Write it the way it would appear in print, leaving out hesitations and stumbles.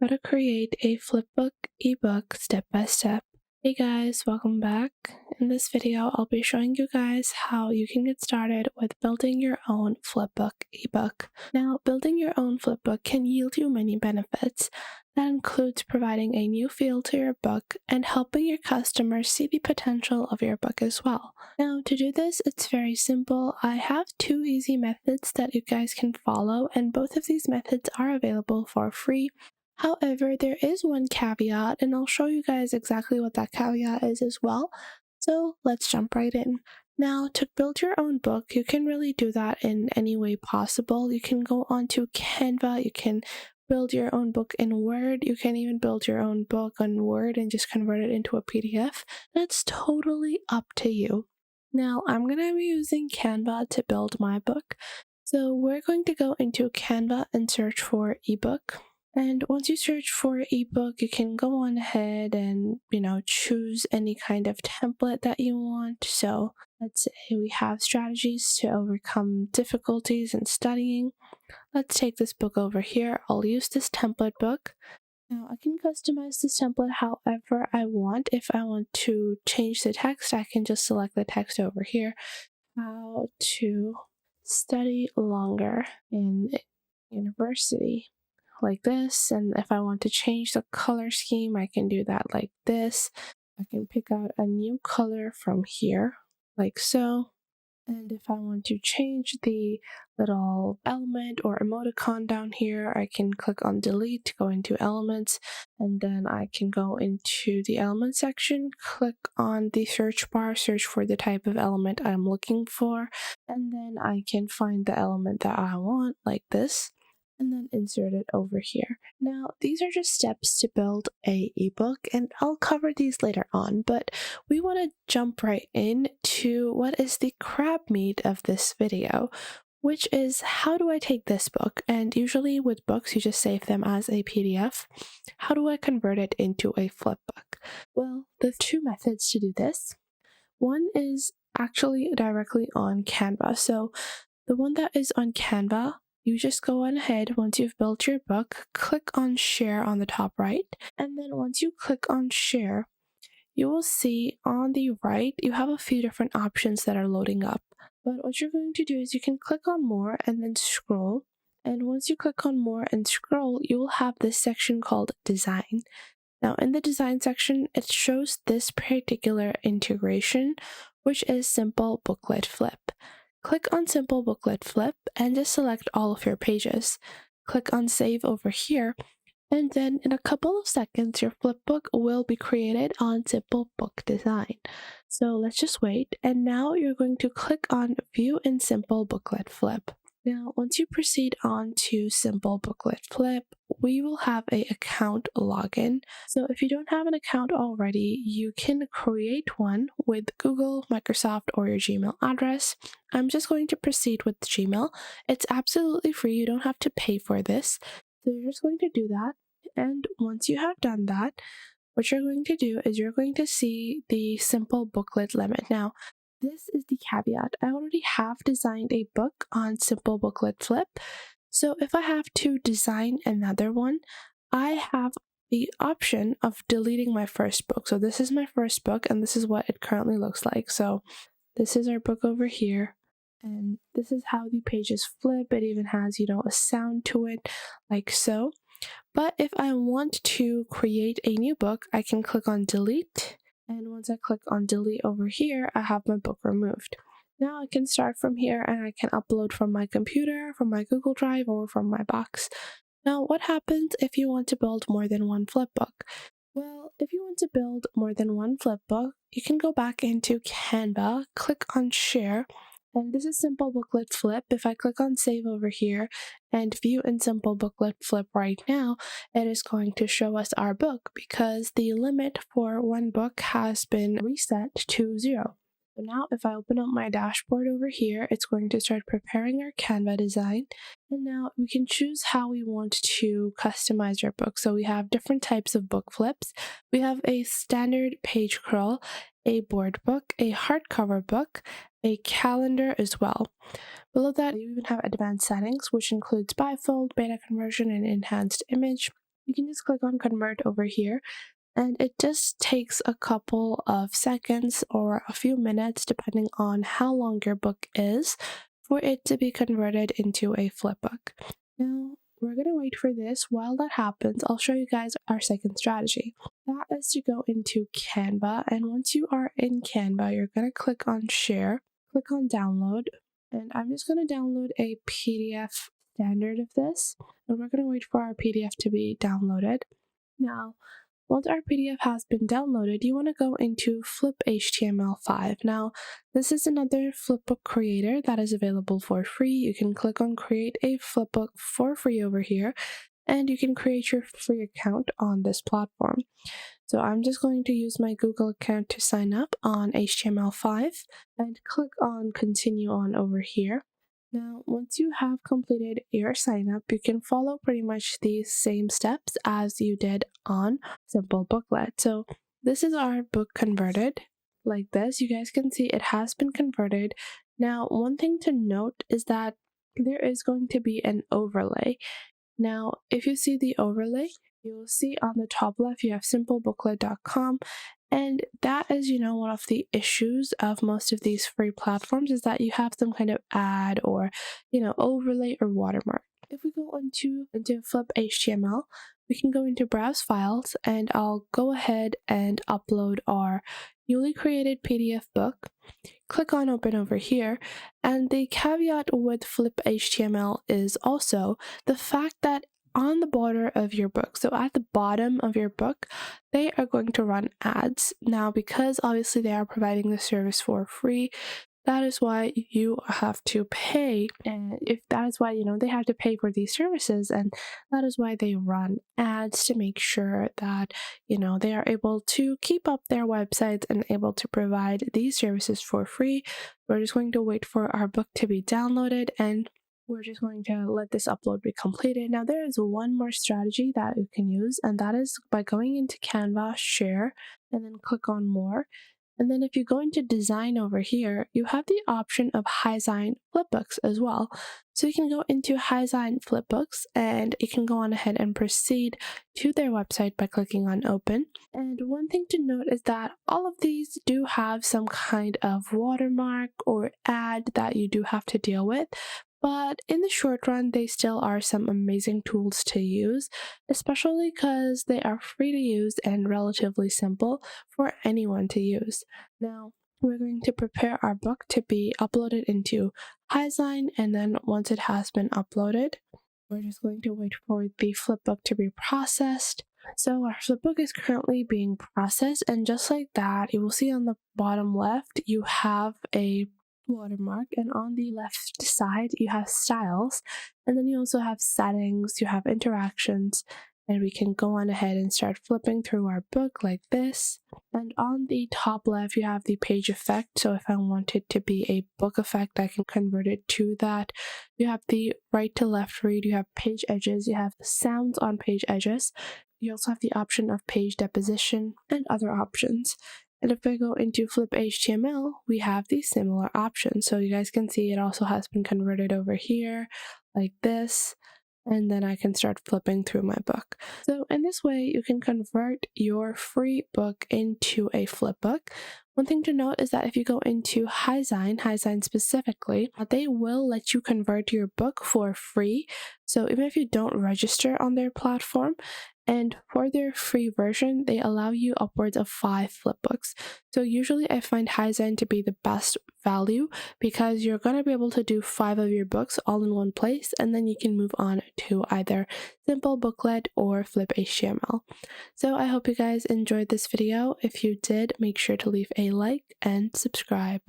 how to create a flipbook ebook step by step. Hey guys, welcome back. In this video, I'll be showing you guys how you can get started with building your own flipbook ebook. Now, building your own flipbook can yield you many benefits. That includes providing a new feel to your book and helping your customers see the potential of your book as well. Now, to do this, it's very simple. I have two easy methods that you guys can follow, and both of these methods are available for free. However, there is one caveat, and I'll show you guys exactly what that caveat is as well. So let's jump right in. Now, to build your own book, you can really do that in any way possible. You can go onto Canva, you can build your own book in Word, you can even build your own book on Word and just convert it into a PDF. That's totally up to you. Now, I'm going to be using Canva to build my book. So we're going to go into Canva and search for ebook. And once you search for ebook, you can go on ahead and, choose any kind of template that you want. So let's say we have strategies to overcome difficulties in studying. Let's take this book over here. I'll use this template book. Now I can customize this template however I want. If I want to change the text, I can just select the text over here. How to study longer in university. Like this, and if I want to change the color scheme, I can do that like this. I can pick out a new color from here, like so. And if I want to change the little element or emoticon down here, I can click on delete to go into elements, and then I can go into the element section, click on the search bar, search for the type of element I'm looking for, and then I can find the element that I want, like this, and then insert it over here. Now, these are just steps to build a ebook, and I'll cover these later on, but we want to jump right in to what is the crab meat of this video, which is how do I take this book? And usually with books, you just save them as a PDF. How do I convert it into a flipbook? Well, there's two methods to do this. One is actually directly on Canva. So the one that is on Canva, you just go on ahead once you've built your book, click on share on the top right, and then once you click on share, you will see on the right you have a few different options that are loading up. But what you're going to do is you can click on more and then scroll, and once you click on more and scroll, you will have this section called design. Now in the design section, it shows this particular integration, which is Simple Booklet Flip. Click on Simple Booklet Flip and just select all of your pages. Click on Save over here, and then in a couple of seconds, your flipbook will be created on Simple Book Design. So let's just wait, and now you're going to click on View in Simple Booklet Flip. Now, once you proceed on to Simple Booklet Flip, we will have an account login. So if you don't have an account already, you can create one with Google, Microsoft, or your Gmail address. I'm just going to proceed with Gmail. It's absolutely free. You don't have to pay for this. So you're just going to do that. And once you have done that, what you're going to do is you're going to see the simple booklet limit. Now, this is the caveat. I already have designed a book on Simple Booklet Flip. So if I have to design another one, I have the option of deleting my first book. So this is my first book, and this is what it currently looks like. So this is our book over here, and this is how the pages flip. It even has, a sound to it, like so. But if I want to create a new book, I can click on delete. And once I click on delete over here, I have my book removed. Now I can start from here, and I can upload from my computer, from my Google Drive, or from my box. Now, what happens if you want to build more than one flipbook? Well, if you want to build more than one flipbook, you can go back into Canva, click on share, and this is Simple Booklet Flip. If I click on save over here and view in Simple Booklet Flip right now, it is going to show us our book because the limit for one book has been reset to 0. So now if I open up my dashboard over here, it's going to start preparing our Canva design. And now we can choose how we want to customize our book. So we have different types of book flips. We have a standard page curl, a board book, a hardcover book, a calendar as well. Below that, you even have advanced settings, which includes bifold, beta conversion, and enhanced image. You can just click on convert over here, and it just takes a couple of seconds or a few minutes depending on how long your book is for it to be converted into a flipbook. Now, we're going to wait for this. While that happens, I'll show you guys our second strategy. That is to go into Canva, and once you are in Canva, you're going to click on share, click on download, and I'm just going to download a PDF standard of this, and we're going to wait for our PDF to be downloaded. Now, once our PDF has been downloaded, you want to go into Flip HTML5. Now, this is another flipbook creator that is available for free. You can click on create a flipbook for free over here, and you can create your free account on this platform. So I'm just going to use my Google account to sign up on HTML5 and click on continue on over here. Now, once you have completed your sign up, you can follow pretty much these same steps as you did on Simple Booklet. So this is our book converted like this. You guys can see it has been converted. Now, one thing to note is that there is going to be an overlay. Now, if you see the overlay, you will see on the top left you have simplebooklet.com, and that is, one of the issues of most of these free platforms is that you have some kind of ad or, overlay or watermark. If we go into Flip HTML, we can go into Browse Files, and I'll go ahead and upload our newly created PDF book. Click on Open over here, and the caveat with Flip HTML is also the fact that on the border of your book, so at the bottom of your book, they are going to run ads. Now, because obviously they are providing the service for free, that is why you have to pay, and if that is why they have to pay for these services, and that is why they run ads to make sure that they are able to keep up their websites and able to provide these services for free. We're just going to wait for our book to be downloaded, and we're just going to let this upload be completed. Now, there is one more strategy that you can use, and that is by going into Canva, share, and then click on more. And then if you go into design over here, you have the option of Highsign Flipbooks as well. So you can go into Highsign Flipbooks, and you can go on ahead and proceed to their website by clicking on open. And one thing to note is that all of these do have some kind of watermark or ad that you do have to deal with. But in the short run, they still are some amazing tools to use, especially because they are free to use and relatively simple for anyone to use. Now, we're going to prepare our book to be uploaded into Highsign, and then once it has been uploaded, we're just going to wait for the flipbook to be processed. So our flipbook is currently being processed, and just like that, you will see on the bottom left, you have a watermark, and on the left side you have styles, and then you also have settings, you have interactions, and we can go on ahead and start flipping through our book like this. And on the top left you have the page effect, so if I want it to be a book effect, I can convert it to that. You have the right to left read, you have page edges, you have sounds on page edges, you also have the option of page deposition and other options. And if I go into Flip HTML, we have these similar options. So you guys can see it also has been converted over here like this. And then I can start flipping through my book. So in this way, you can convert your free book into a flipbook. One thing to note is that if you go into Highsign specifically, they will let you convert your book for free. So even if you don't register on their platform, and for their free version, they allow you upwards of 5 flipbooks. So usually I find Highsign to be the best value because you're going to be able to do 5 of your books all in one place, and then you can move on to either Simple Booklet or Flip HTML. So I hope you guys enjoyed this video. If you did, make sure to leave a like and subscribe.